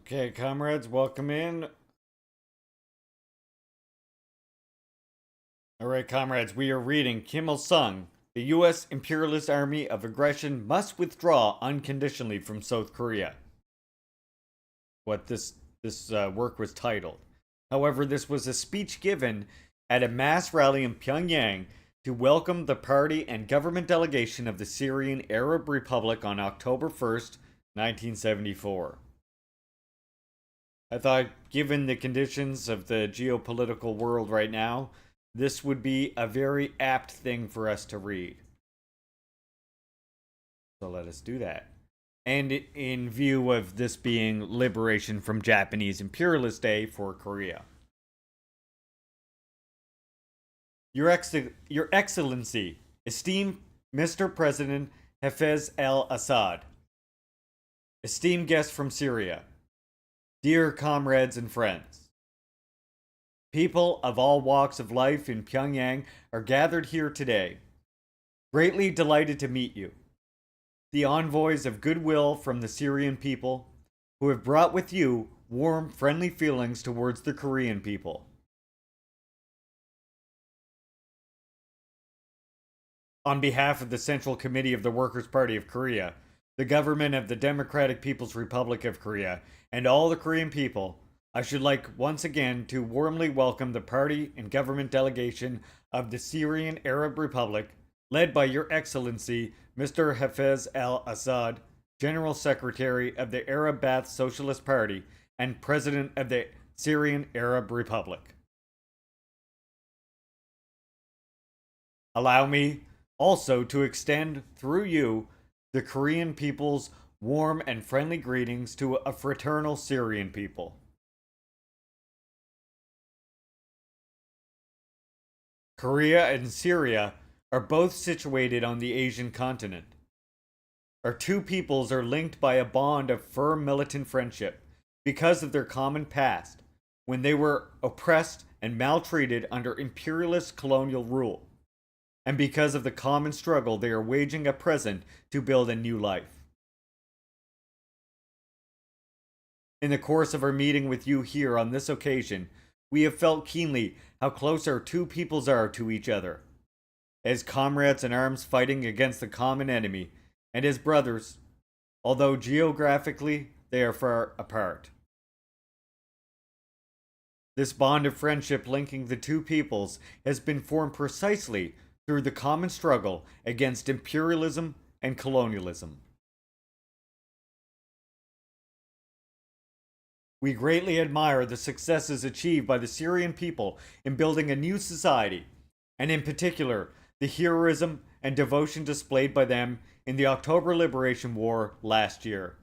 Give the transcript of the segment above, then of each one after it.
Okay, comrades, welcome in. All right, comrades, we are reading Kim Il Sung. The U.S. Imperialist Army of Aggression must withdraw unconditionally from South Korea. What this work was titled. However, this was a speech given at a mass rally in Pyongyang to welcome the party and government delegation of the Syrian Arab Republic on October 1st, 1974. I thought, given the conditions of the geopolitical world right now, this would be a very apt thing for us to read. So let us do that. And in view of this being Liberation from Japanese Imperialist Day for Korea. Your Excellency, esteemed Mr. President Hafez al-Assad, esteemed guests from Syria, dear comrades and friends, people of all walks of life in Pyongyang are gathered here today, greatly delighted to meet you, the envoys of goodwill from the Syrian people, who have brought with you warm, friendly feelings towards the Korean people. On behalf of the Central Committee of the Workers' Party of Korea, the government of the Democratic People's Republic of Korea, and all the Korean people, I should like once again to warmly welcome the party and government delegation of the Syrian Arab Republic, led by Your Excellency Mr. Hafez al-Assad, General Secretary of the Arab Ba'ath Socialist Party and President of the Syrian Arab Republic. Allow me also to extend through you the Korean people's warm and friendly greetings to a fraternal Syrian people. Korea and Syria are both situated on the Asian continent. Our two peoples are linked by a bond of firm militant friendship because of their common past, when they were oppressed and maltreated under imperialist colonial rule, and because of the common struggle they are waging at present to build a new life. In the course of our meeting with you here on this occasion, we have felt keenly how close our two peoples are to each other, as comrades in arms fighting against the common enemy, and as brothers, although geographically they are far apart. This bond of friendship linking the two peoples has been formed precisely through the common struggle against imperialism and colonialism. We greatly admire the successes achieved by the Syrian people in building a new society, and in particular, the heroism and devotion displayed by them in the October Liberation War last year.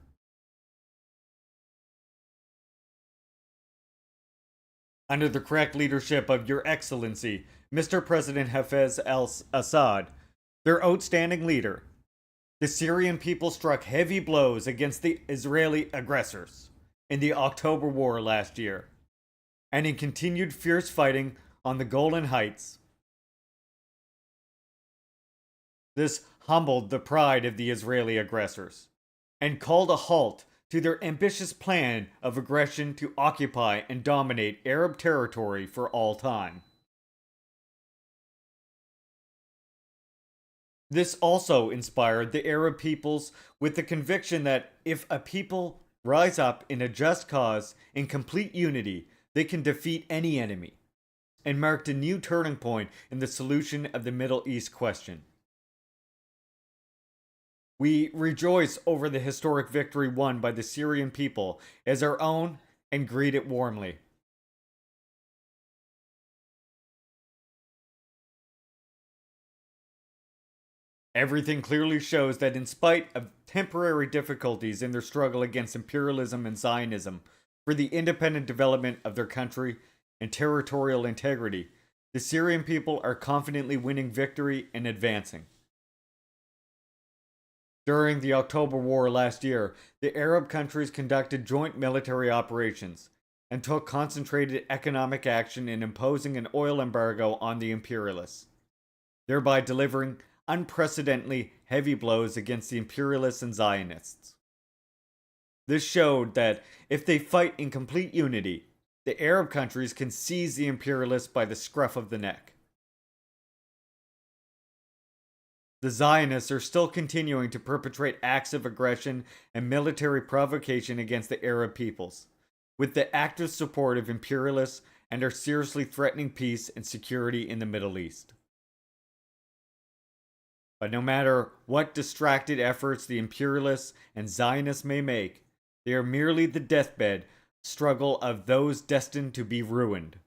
Under the correct leadership of Your Excellency, Mr. President Hafez al-Assad, their outstanding leader, the Syrian people struck heavy blows against the Israeli aggressors in the October War last year, and in continued fierce fighting on the Golan Heights. This humbled the pride of the Israeli aggressors and called a halt to their ambitious plan of aggression to occupy and dominate Arab territory for all time. This also inspired the Arab peoples with the conviction that if a people rise up in a just cause in complete unity, they can defeat any enemy, and marked a new turning point in the solution of the Middle East question. We rejoice over the historic victory won by the Syrian people as our own and greet it warmly. Everything clearly shows that in spite of temporary difficulties in their struggle against imperialism and Zionism for the independent development of their country and territorial integrity, the Syrian people are confidently winning victory and advancing. During the October War last year, the Arab countries conducted joint military operations and took concentrated economic action in imposing an oil embargo on the imperialists, thereby delivering unprecedentedly heavy blows against the imperialists and Zionists. This showed that if they fight in complete unity, the Arab countries can seize the imperialists by the scruff of the neck. The Zionists are still continuing to perpetrate acts of aggression and military provocation against the Arab peoples, with the active support of imperialists, and are seriously threatening peace and security in the Middle East. But no matter what distracted efforts the imperialists and Zionists may make, they are merely the deathbed struggle of those destined to be ruined.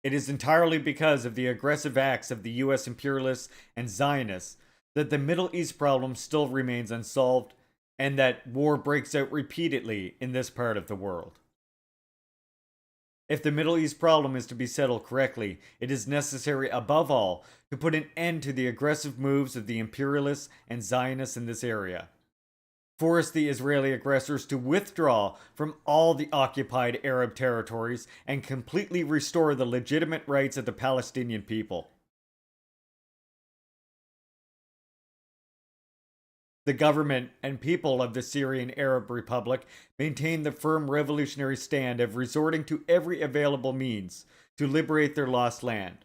It is entirely because of the aggressive acts of the US imperialists and Zionists that the Middle East problem still remains unsolved, and that war breaks out repeatedly in this part of the world. If the Middle East problem is to be settled correctly, it is necessary above all to put an end to the aggressive moves of the imperialists and Zionists in this area. Force the Israeli aggressors to withdraw from all the occupied Arab territories and completely restore the legitimate rights of the Palestinian people. The government and people of the Syrian Arab Republic maintain the firm revolutionary stand of resorting to every available means to liberate their lost land,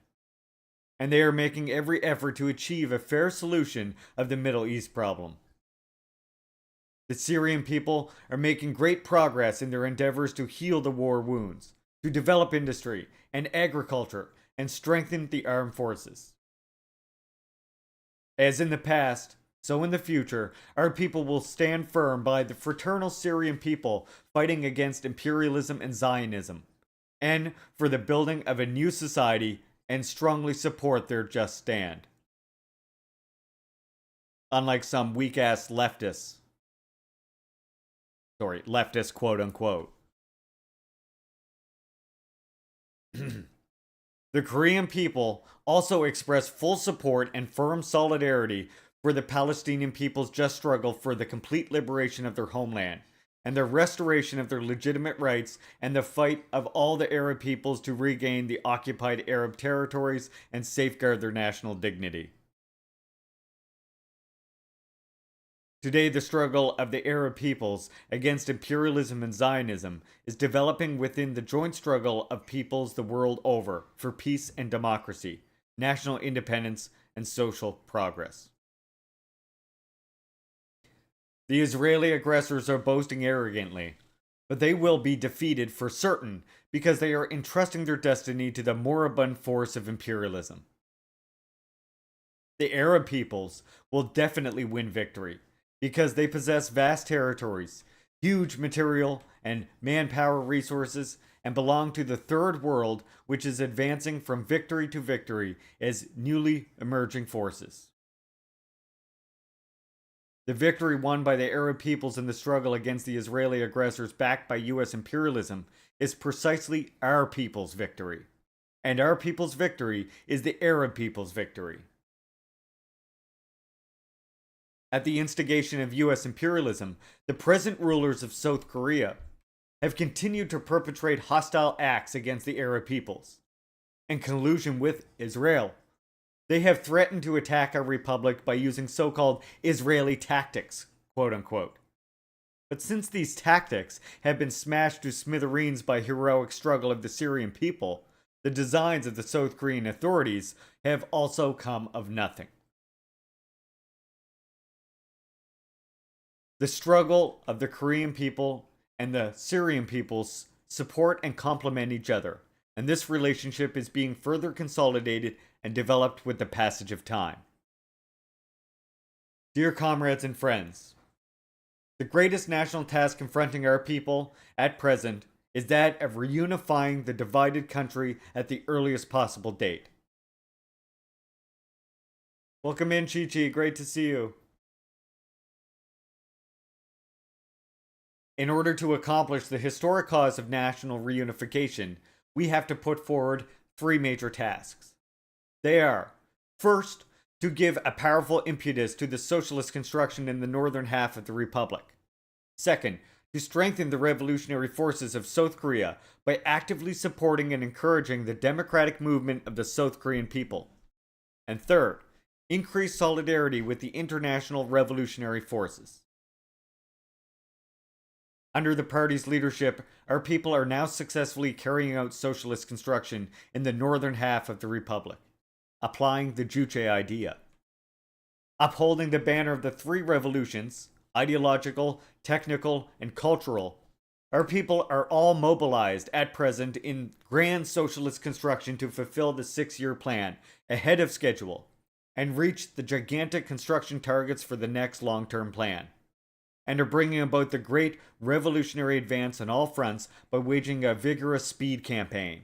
and they are making every effort to achieve a fair solution of the Middle East problem. The Syrian people are making great progress in their endeavors to heal the war wounds, to develop industry and agriculture, and strengthen the armed forces. As in the past, so in the future, our people will stand firm by the fraternal Syrian people fighting against imperialism and Zionism, and for the building of a new society, and strongly support their just stand. Unlike some weak-ass leftists. Leftist quote unquote. The Korean people also express full support and firm solidarity for the Palestinian people's just struggle for the complete liberation of their homeland, and the restoration of their legitimate rights, and the fight of all the Arab peoples to regain the occupied Arab territories and safeguard their national dignity. Today, the struggle of the Arab peoples against imperialism and Zionism is developing within the joint struggle of peoples the world over for peace and democracy, national independence, and social progress. The Israeli aggressors are boasting arrogantly, but they will be defeated for certain because they are entrusting their destiny to the moribund force of imperialism. The Arab peoples will definitely win victory, because they possess vast territories, huge material and manpower resources, and belong to the third world, which is advancing from victory to victory as newly emerging forces. The victory won by the Arab peoples in the struggle against the Israeli aggressors backed by US imperialism is precisely our people's victory. And our people's victory is the Arab people's victory. At the instigation of US imperialism, the present rulers of South Korea have continued to perpetrate hostile acts against the Arab peoples. In collusion with Israel, they have threatened to attack our republic by using so-called Israeli tactics, quote unquote. But since these tactics have been smashed to smithereens by heroic struggle of the Syrian people, the designs of the South Korean authorities have also come of nothing. The struggle of the Korean people and the Syrian peoples support and complement each other, and this relationship is being further consolidated and developed with the passage of time. Dear comrades and friends, the greatest national task confronting our people at present is that of reunifying the divided country at the earliest possible date. Welcome in, Juche. Great to see you. In order to accomplish the historic cause of national reunification, we have to put forward three major tasks. They are, first, to give a powerful impetus to the socialist construction in the northern half of the Republic. Second, to strengthen the revolutionary forces of South Korea by actively supporting and encouraging the democratic movement of the South Korean people. And third, increased solidarity with the international revolutionary forces. Under the party's leadership, our people are now successfully carrying out socialist construction in the northern half of the Republic, applying the Juche idea. Upholding the banner of the three revolutions, ideological, technical, and cultural, our people are all mobilized at present in grand socialist construction to fulfill the 6-year plan ahead of schedule and reach the gigantic construction targets for the next long-term plan, and are bringing about the great revolutionary advance on all fronts by waging a vigorous speed campaign.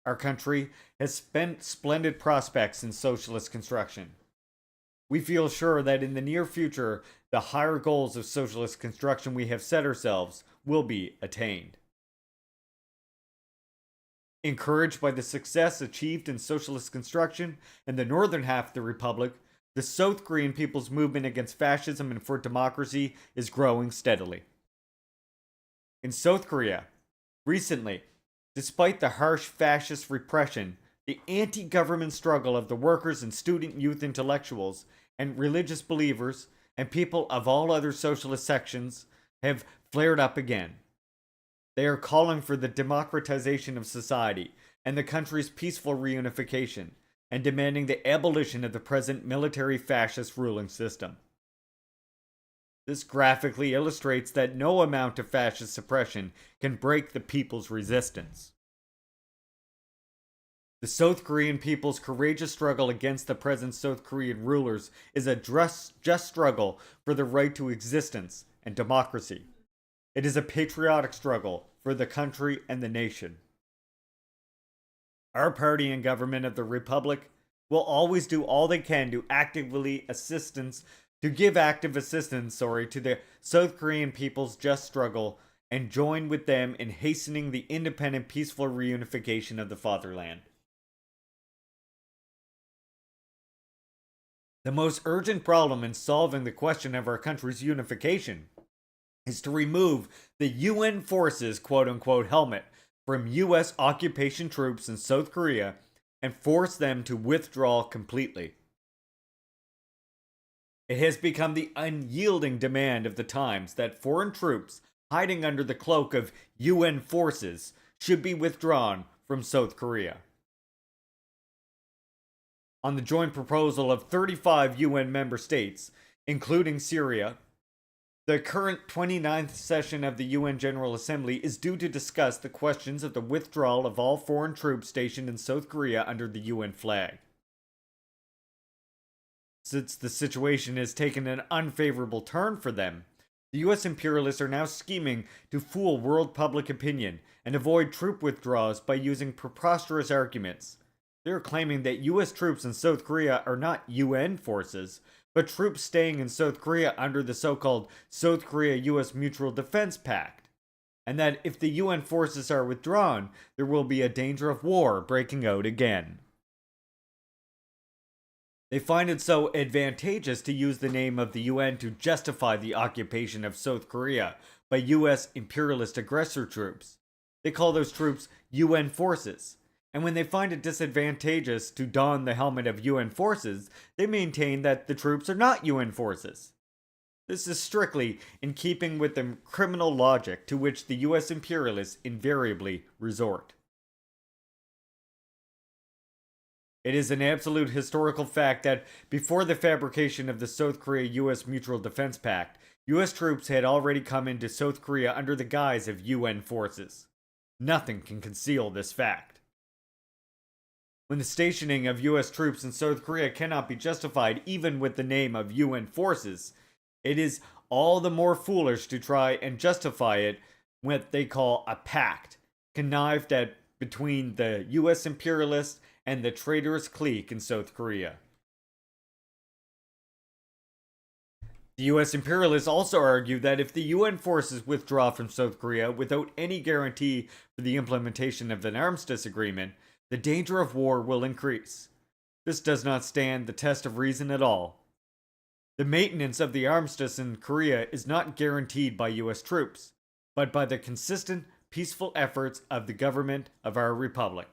Our country has spent splendid prospects in socialist construction. We feel sure that in the near future, the higher goals of socialist construction we have set ourselves will be attained. Encouraged by the success achieved in socialist construction in the northern half of the Republic, the South Korean people's movement against fascism and for democracy is growing steadily. In South Korea, recently, despite the harsh fascist repression, the anti-government struggle of the workers and student youth intellectuals and religious believers and people of all other socialist sections have flared up again. They are calling for the democratization of society and the country's peaceful reunification, and demanding the abolition of the present military fascist ruling system. This graphically illustrates that no amount of fascist suppression can break the people's resistance. The South Korean people's courageous struggle against the present South Korean rulers is a just struggle for the right to existence and democracy. It is a patriotic struggle for the country and the nation. Our party and government of the Republic will always do all they can to give active assistance to the South Korean people's just struggle and join with them in hastening the independent, peaceful reunification of the fatherland. The most urgent problem in solving the question of our country's unification is to remove the UN forces quote-unquote helmet from US occupation troops in South Korea and force them to withdraw completely. It has become the unyielding demand of the times that foreign troops hiding under the cloak of UN forces should be withdrawn from South Korea. On the joint proposal of 35 UN member states, including Syria, the current 29th session of the UN General Assembly is due to discuss the questions of the withdrawal of all foreign troops stationed in South Korea under the UN flag. Since the situation has taken an unfavorable turn for them, the US imperialists are now scheming to fool world public opinion and avoid troop withdrawals by using preposterous arguments. They are claiming that US troops in South Korea are not UN forces, but troops staying in South Korea under the so-called South Korea-US Mutual Defense Pact, and that if the UN forces are withdrawn, there will be a danger of war breaking out again. They find it so advantageous to use the name of the UN to justify the occupation of South Korea by US imperialist aggressor troops. They call those troops UN forces. And when they find it disadvantageous to don the helmet of UN forces, they maintain that the troops are not UN forces. This is strictly in keeping with the criminal logic to which the US imperialists invariably resort. It is an absolute historical fact that before the fabrication of the South Korea-US Mutual Defense Pact, US troops had already come into South Korea under the guise of UN forces. Nothing can conceal this fact. When the stationing of US troops in South Korea cannot be justified even with the name of UN forces, it is all the more foolish to try and justify it with what they call a pact, connived at between the US imperialists and the traitorous clique in South Korea. The US imperialists also argue that if the UN forces withdraw from South Korea without any guarantee for the implementation of an armistice agreement, the danger of war will increase. This does not stand the test of reason at all. The maintenance of the armistice in Korea is not guaranteed by US troops, but by the consistent, peaceful efforts of the government of our republic.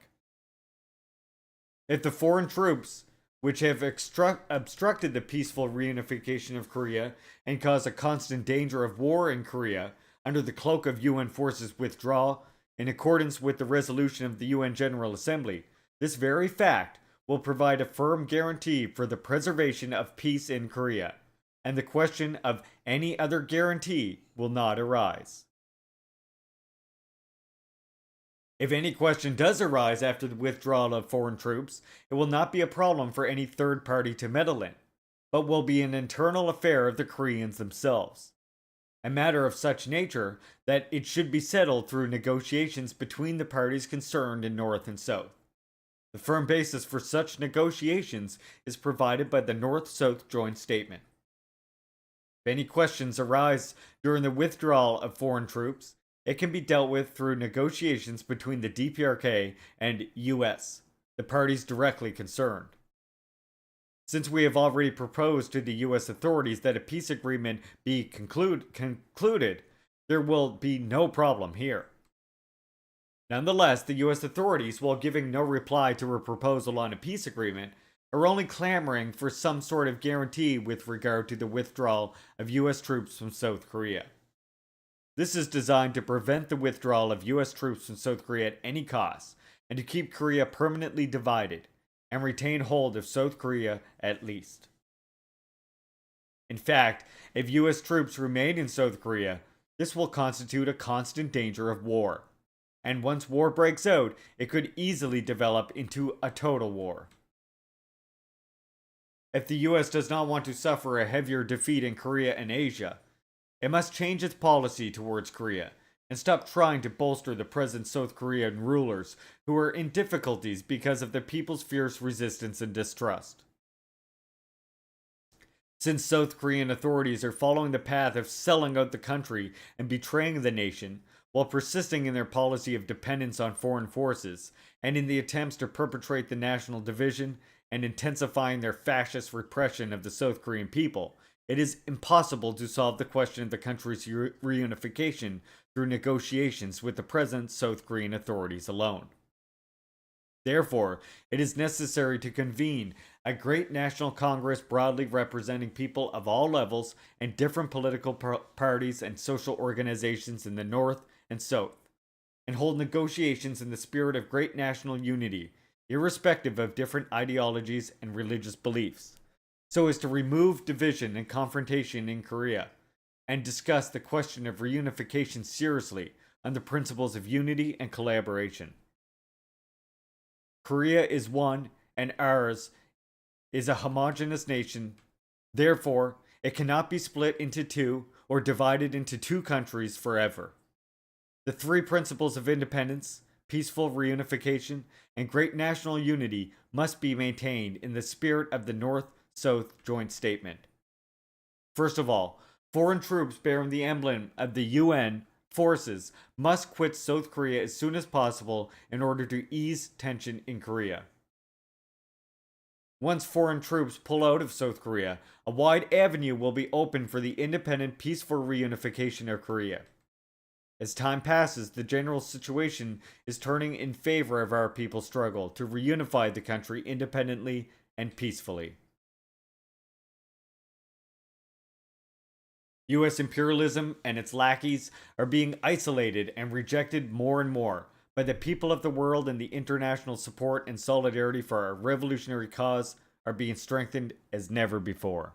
If the foreign troops which have obstructed the peaceful reunification of Korea and caused a constant danger of war in Korea under the cloak of UN forces withdrawal in accordance with the resolution of the UN General Assembly. This very fact will provide a firm guarantee for the preservation of peace in Korea, and the question of any other guarantee will not arise. If any question does arise after the withdrawal of foreign troops, it will not be a problem for any third party to meddle in, but will be an internal affair of the Koreans themselves. A matter of such nature that it should be settled through negotiations between the parties concerned in North and South. The firm basis for such negotiations is provided by the North-South Joint Statement. If any questions arise during the withdrawal of foreign troops, it can be dealt with through negotiations between the DPRK and US, the parties directly concerned. Since we have already proposed to the US authorities that a peace agreement be concluded, there will be no problem here. Nonetheless, the US authorities, while giving no reply to a proposal on a peace agreement, are only clamoring for some sort of guarantee with regard to the withdrawal of US troops from South Korea. This is designed to prevent the withdrawal of US troops from South Korea at any cost, and to keep Korea permanently divided, and retain hold of South Korea at least. In fact, if US troops remain in South Korea, this will constitute a constant danger of war, and once war breaks out, it could easily develop into a total war. If the US does not want to suffer a heavier defeat in Korea and Asia, it must change its policy towards Korea and stop trying to bolster the present South Korean rulers who are in difficulties because of the people's fierce resistance and distrust. Since South Korean authorities are following the path of selling out the country and betraying the nation, while persisting in their policy of dependence on foreign forces, and in the attempts to perpetrate the national division and intensifying their fascist repression of the South Korean people, it is impossible to solve the question of the country's reunification through negotiations with the present South Korean authorities alone. Therefore, it is necessary to convene a great national congress broadly representing people of all levels and different political parties and social organizations in the North and South, and hold negotiations in the spirit of great national unity, irrespective of different ideologies and religious beliefs, so as to remove division and confrontation in Korea, and discuss the question of reunification seriously on the principles of unity and collaboration. Korea is one, and ours is a homogeneous nation. Therefore, it cannot be split into two or divided into two countries forever. The three principles of independence, peaceful reunification, and great national unity must be maintained in the spirit of the North-South Joint Statement. First of all, foreign troops bearing the emblem of the UN forces must quit South Korea as soon as possible in order to ease tension in Korea. Once foreign troops pull out of South Korea, a wide avenue will be open for the independent, peaceful reunification of Korea. As time passes, the general situation is turning in favor of our people's struggle to reunify the country independently and peacefully. US imperialism and its lackeys are being isolated and rejected more and more by the people of the world, and the international support and solidarity for our revolutionary cause are being strengthened as never before.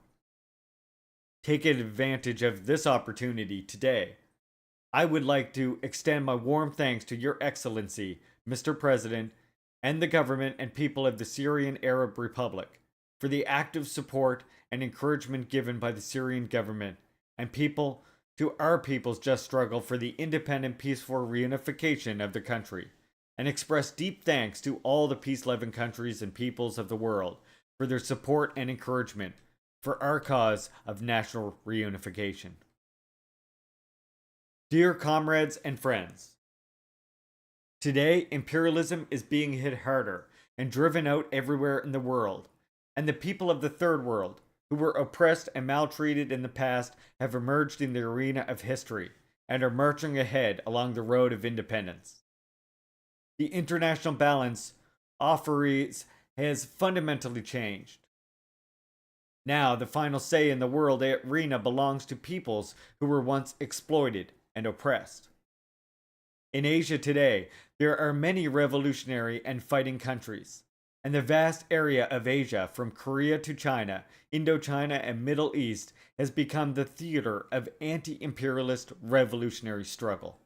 Take advantage of this opportunity today. I would like to extend my warm thanks to Your Excellency, Mr. President, and the government and people of the Syrian Arab Republic for the active support and encouragement given by the Syrian government and people to our people's just struggle for the independent, peaceful reunification of the country, and express deep thanks to all the peace-loving countries and peoples of the world for their support and encouragement for our cause of national reunification. Dear comrades and friends, today imperialism is being hit harder and driven out everywhere in the world, and the people of the Third World, who were oppressed and maltreated in the past, have emerged in the arena of history and are marching ahead along the road of independence. The international balance offerees has fundamentally changed. Now, the final say in the world arena belongs to peoples who were once exploited and oppressed. In Asia today, there are many revolutionary and fighting countries, and the vast area of Asia from Korea to China, Indochina, and Middle East has become the theater of anti-imperialist revolutionary struggle.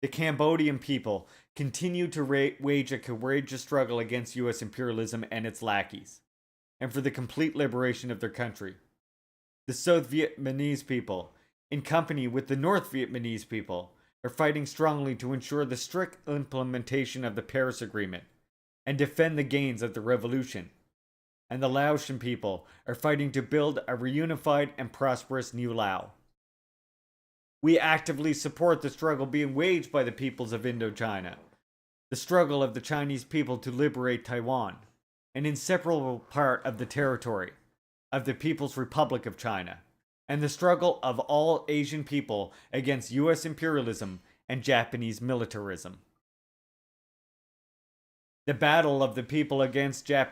The Cambodian people continue to wage a courageous struggle against US imperialism and its lackeys, and for the complete liberation of their country. The South Vietnamese people, in company with the North Vietnamese people, are fighting strongly to ensure the strict implementation of the Paris Agreement and defend the gains of the revolution. And the Laotian people are fighting to build a reunified and prosperous new Lao. We actively support the struggle being waged by the peoples of Indochina, the struggle of the Chinese people to liberate Taiwan, an inseparable part of the territory of the People's Republic of China, and the struggle of all Asian people against US imperialism and Japanese militarism. The battle of the people against the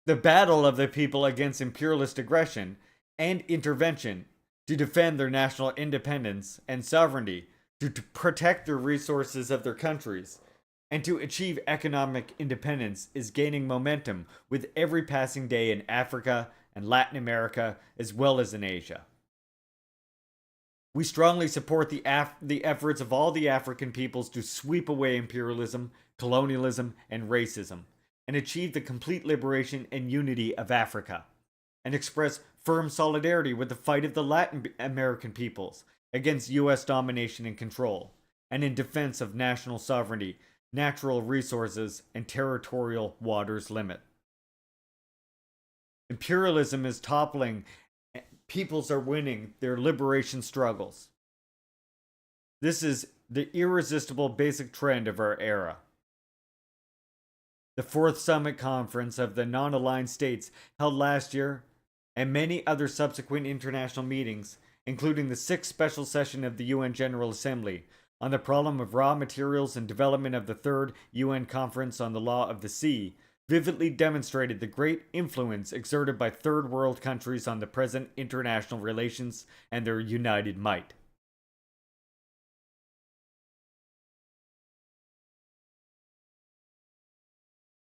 battle of the people against imperialist aggression and intervention to defend their national independence and sovereignty, to protect the resources of their countries, and to achieve economic independence is gaining momentum with every passing day in Africa and Latin America, as well as in Asia. We strongly support the efforts of all the African peoples to sweep away imperialism, colonialism, and racism, and achieve the complete liberation and unity of Africa, and express firm solidarity with the fight of the Latin American peoples against US domination and control, and in defense of national sovereignty, natural resources, and territorial waters limit. Imperialism is toppling. Peoples are winning their liberation struggles. This is the irresistible basic trend of our era. The Fourth Summit Conference of the Non-Aligned States held last year, and many other subsequent international meetings, including the 6th Special Session of the UN General Assembly on the problem of raw materials and development of the 3rd UN Conference on the Law of the Sea, vividly demonstrated the great influence exerted by third world countries on the present international relations and their united might.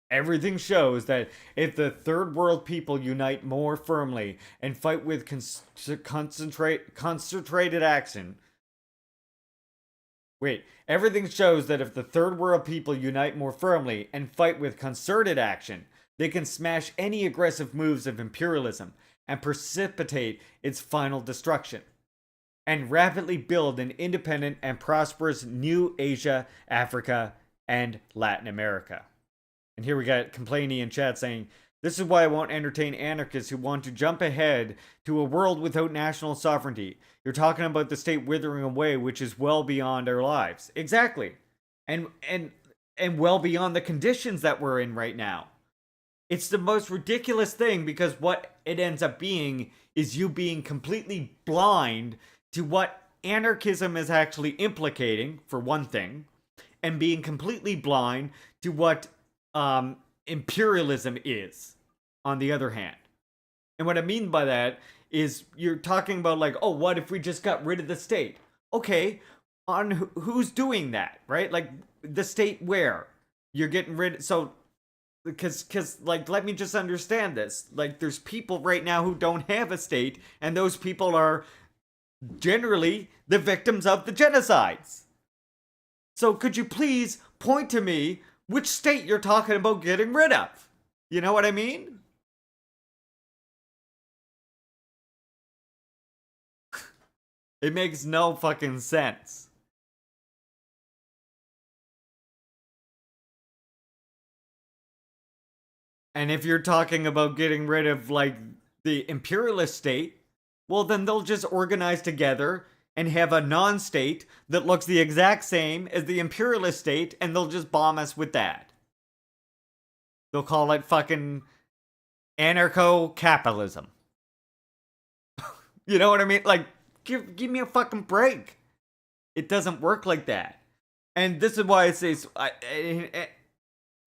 Everything shows that if the third world people unite more firmly and fight with concentrated action. Everything shows that if the third world people unite more firmly and fight with concerted action, they can smash any aggressive moves of imperialism and precipitate its final destruction, and rapidly build an independent and prosperous new Asia, Africa, and Latin America. And here we got Complainy in chat saying, "This is why I won't entertain anarchists who want to jump ahead to a world without national sovereignty. You're talking about the state withering away, which is well beyond our lives." Exactly. And well beyond the conditions that we're in right now. It's the most ridiculous thing, because what it ends up being is you being completely blind to what anarchism is actually implicating, for one thing, and being completely blind to what imperialism is, on the other hand. And what I mean by that is you're talking about like, oh, what if we just got rid of the state? Okay, on who's doing that, right? Like, the state where? You're getting rid, so, because like, let me just understand this. Like, there's people right now who don't have a state, and those people are generally the victims of the genocides. So could you please point to me which state you're talking about getting rid of? You know what I mean? It makes no fucking sense. And if you're talking about getting rid of, like, the imperialist state, well, then they'll just organize together and have a non-state that looks the exact same as the imperialist state, and they'll just bomb us with that. They'll call it fucking anarcho-capitalism. You know what I mean? Like, give me a fucking break. It doesn't work like that. And this is why I say,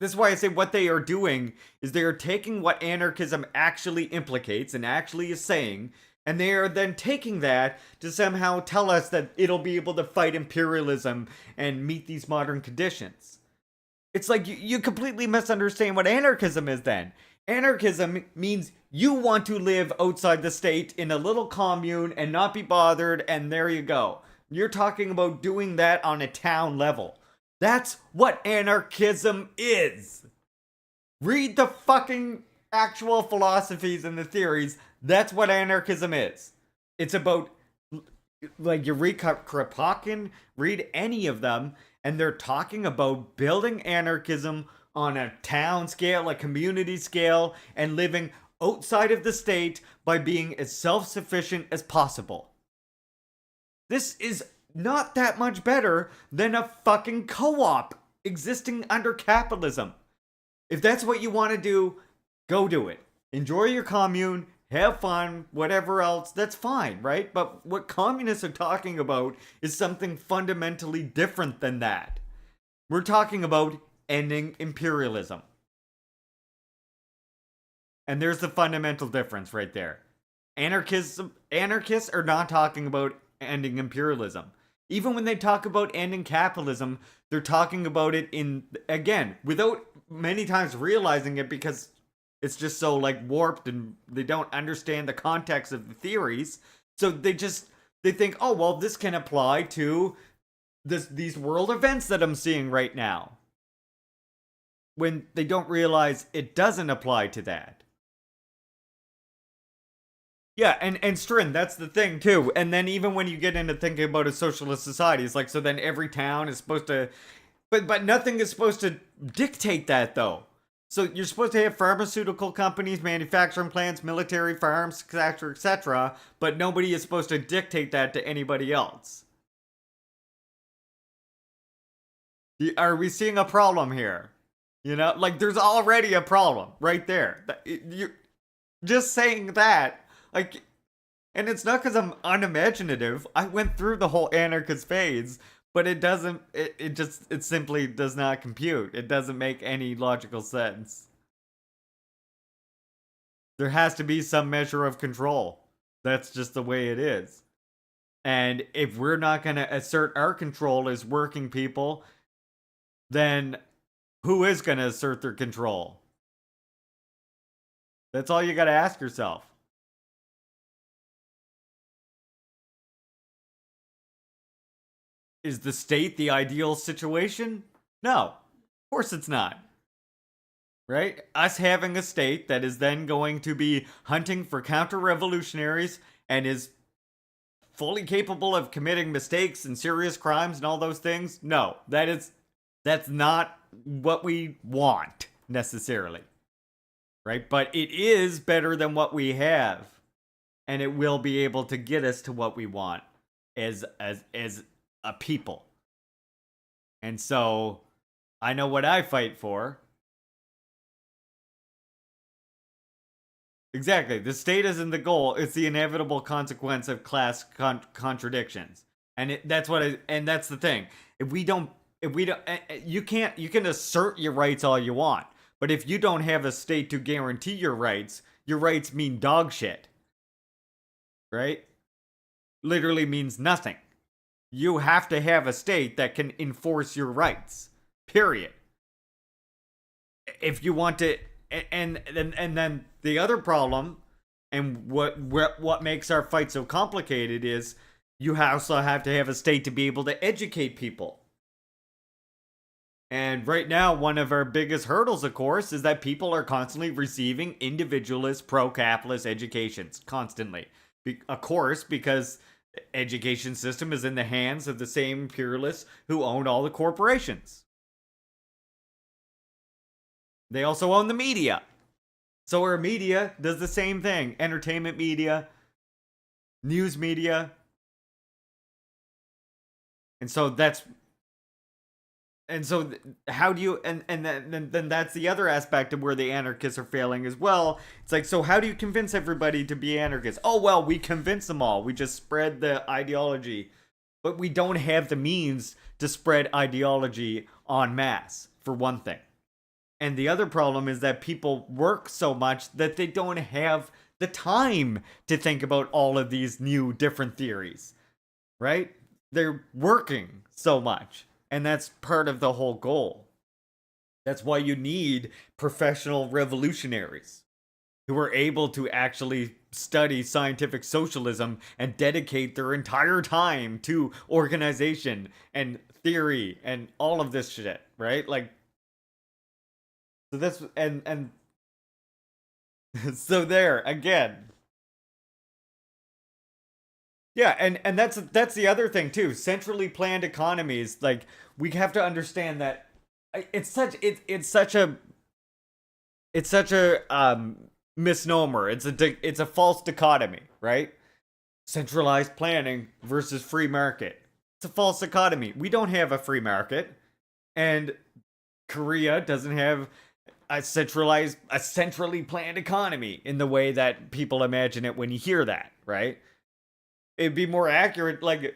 this is why I say what they are doing is they are taking what anarchism actually implicates and actually is saying, and they are then taking that to somehow tell us that it'll be able to fight imperialism and meet these modern conditions. It's like you completely misunderstand what anarchism is then. Anarchism means you want to live outside the state in a little commune and not be bothered, and there you go. You're talking about doing that on a town level. That's what anarchism is. Read the fucking actual philosophies and the theories. That's what anarchism is. It's about, like, you read Kropotkin, read any of them, and they're talking about building anarchism on a town scale, a community scale, and living outside of the state by being as self-sufficient as possible. This is not that much better than a fucking co-op existing under capitalism. If that's what you want to do, go do it. Enjoy your commune, have fun, whatever else, that's fine, right? But what communists are talking about is something fundamentally different than that. We're talking about ending imperialism. And there's the fundamental difference right there. Anarchists are not talking about ending imperialism. Even when they talk about ending capitalism, they're talking about it in, again, without many times realizing it, because it's just so, like, warped and they don't understand the context of the theories. So they think, oh, well, this can apply to these world events that I'm seeing right now. When they don't realize it doesn't apply to that. Yeah, and Strin, that's the thing too. And then even when you get into thinking about a socialist society, it's like, so then every town is supposed to, but nothing is supposed to dictate that though. So you're supposed to have pharmaceutical companies, manufacturing plants, military farms, etc., etc., but nobody is supposed to dictate that to anybody else. Are we seeing a problem here? You know, like, there's already a problem right there. You just saying that. Like, and it's not because I'm unimaginative. I went through the whole anarchist phase, but it doesn't, it simply does not compute. It doesn't make any logical sense. There has to be some measure of control. That's just the way it is. And if we're not going to assert our control as working people, then who is going to assert their control? That's all you got to ask yourself. Is the state the ideal situation? No, of course it's not. Right? Us having a state that is then going to be hunting for counter-revolutionaries and is fully capable of committing mistakes and serious crimes and all those things? No, that's not what we want necessarily. Right? But it is better than what we have, and it will be able to get us to what we want as a people. And so I know what I fight for. Exactly. The state isn't the goal. It's the inevitable consequence of class contradictions. And that's the thing. If we don't, you can assert your rights all you want. But if you don't have a state to guarantee your rights mean dog shit. Right? Literally means nothing. You have to have a state that can enforce your rights. Period. If you want to, and then the other problem, and what makes our fight so complicated is you also have to have a state to be able to educate people. And right now, one of our biggest hurdles, of course, is that people are constantly receiving individualist, pro-capitalist educations. Constantly. Of course, because education system is in the hands of the same imperialists who own all the corporations. They also own the media. So our media does the same thing. Entertainment media, news media. And so how do you, and then that's the other aspect of where the anarchists are failing as well. It's like, so how do you convince everybody to be anarchists? Oh, well, we convince them all. We just spread the ideology. But we don't have the means to spread ideology en masse, for one thing. And the other problem is that people work so much that they don't have the time to think about all of these new different theories, right? They're working so much. And that's part of the whole goal. That's why you need professional revolutionaries who are able to actually study scientific socialism and dedicate their entire time to organization and theory and all of this shit, right? Like, so this and so there again. Yeah, and that's the other thing too. Centrally planned economies, like we have to understand that it's such a misnomer. It's a false dichotomy, right? Centralized planning versus free market. It's a false dichotomy. We don't have a free market, and Korea doesn't have a centrally planned economy in the way that people imagine it when you hear that, right? It'd be more accurate, like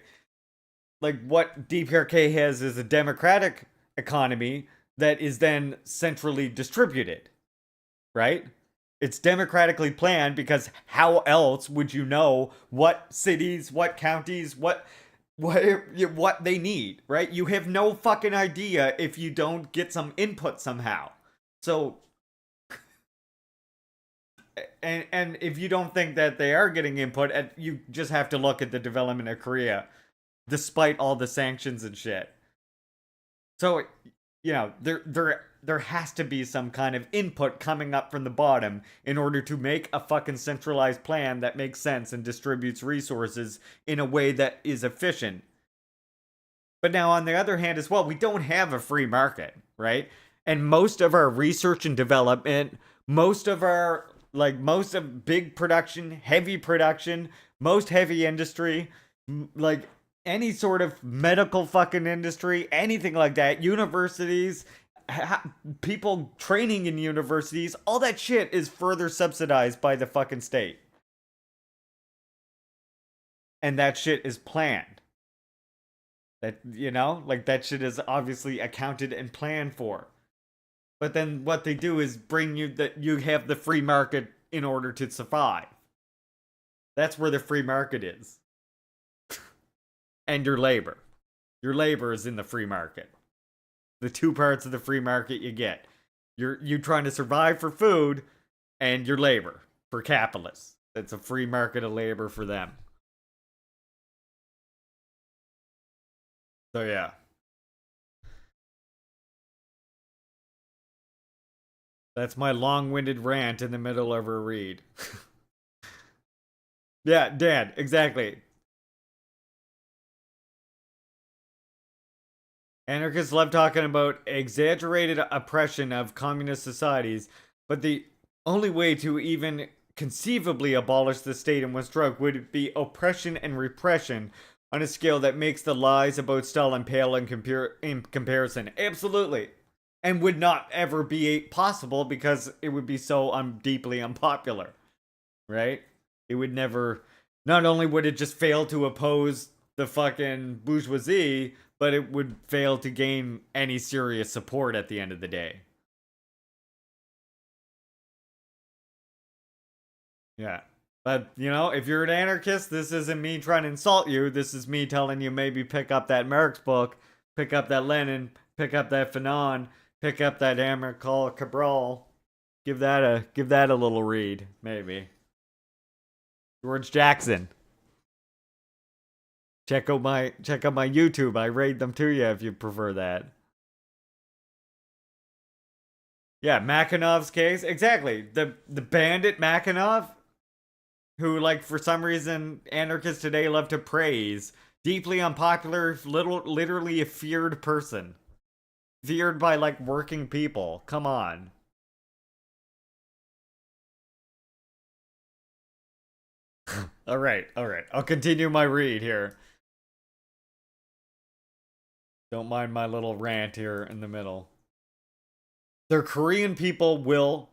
what DPRK has is a democratic economy that is then centrally distributed, right? It's democratically planned because how else would you know what cities, what counties, what they need, right? You have no fucking idea if you don't get some input somehow. So and if you don't think that they are getting input, you just have to look at the development of Korea despite all the sanctions and shit. So, there has to be some kind of input coming up from the bottom in order to make a fucking centralized plan that makes sense and distributes resources in a way that is efficient. But now, on the other hand, as well, we don't have a free market, right? And most of our research and development, most of big production, heavy production, most heavy industry, like any sort of medical fucking industry, anything like that, universities, people training in universities, all that shit is further subsidized by the fucking state. And that shit is planned. That, like that shit is obviously accounted and planned for. But then what they do is bring you that you have the free market in order to survive. That's where the free market is. And your labor. Your labor is in the free market. The two parts of the free market you get. You trying to survive for food and your labor for capitalists. It's a free market of labor for them. So yeah. That's my long-winded rant in the middle of a read. Yeah, Dan, exactly. Anarchists love talking about exaggerated oppression of communist societies, but the only way to even conceivably abolish the state in one stroke would be oppression and repression on a scale that makes the lies about Stalin pale in comparison. Absolutely. And would not ever be possible because it would be so deeply unpopular, right? It would never. Not only would it just fail to oppose the fucking bourgeoisie, but it would fail to gain any serious support at the end of the day. Yeah. But, if you're an anarchist, this isn't me trying to insult you. This is me telling you maybe pick up that Marx book, pick up that Lenin, pick up that Fanon, pick up that Amilcar Cabral. Give that a little read, maybe. George Jackson. Check out my YouTube. I rate them to you if you prefer that. Yeah, Makhanov's case. Exactly. The bandit Makhanov, who, like, for some reason anarchists today love to praise. Deeply unpopular, literally a feared person. Feared by, like, working people. Come on. Alright. I'll continue my read here. Don't mind my little rant here in the middle. The Korean people will,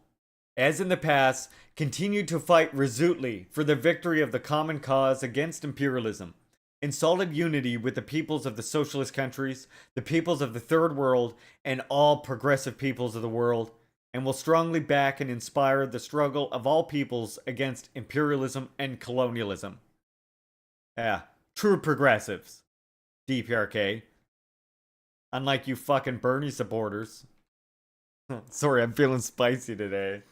as in the past, continue to fight resolutely for the victory of the common cause against imperialism, in solid unity with the peoples of the socialist countries, the peoples of the Third World, and all progressive peoples of the world. and will strongly back and inspire the struggle of all peoples against imperialism and colonialism. Yeah, true progressives. DPRK. Unlike you fucking Bernie supporters. Sorry, I'm feeling spicy today.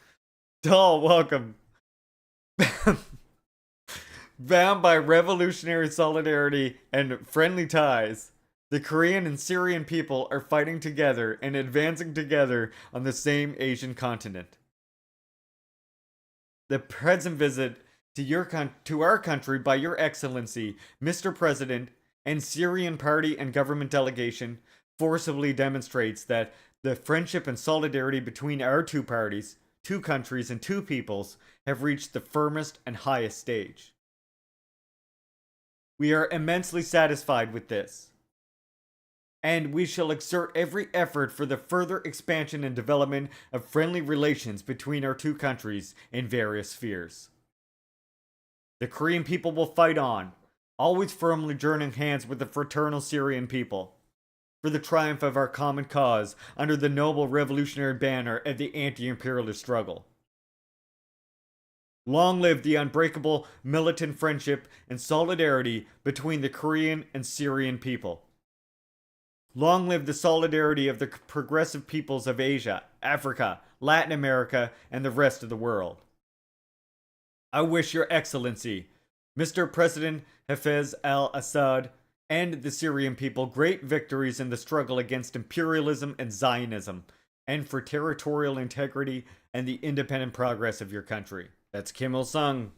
Doll, welcome. Bound by revolutionary solidarity and friendly ties, the Korean and Syrian people are fighting together and advancing together on the same Asian continent. The present visit to our country by Your Excellency, Mr. President, and Syrian party and government delegation forcibly demonstrates that the friendship and solidarity between our two parties, two countries, and two peoples have reached the firmest and highest stage. We are immensely satisfied with this, and we shall exert every effort for the further expansion and development of friendly relations between our two countries in various spheres. The Korean people will fight on, always firmly joining hands with the fraternal Syrian people, for the triumph of our common cause under the noble revolutionary banner of the anti-imperialist struggle. Long live the unbreakable militant friendship and solidarity between the Korean and Syrian people. Long live the solidarity of the progressive peoples of Asia, Africa, Latin America, and the rest of the world. I wish Your Excellency, Mr. President Hafez al-Assad, and the Syrian people great victories in the struggle against imperialism and Zionism, and for territorial integrity and the independent progress of your country. That's Kim Il-sung.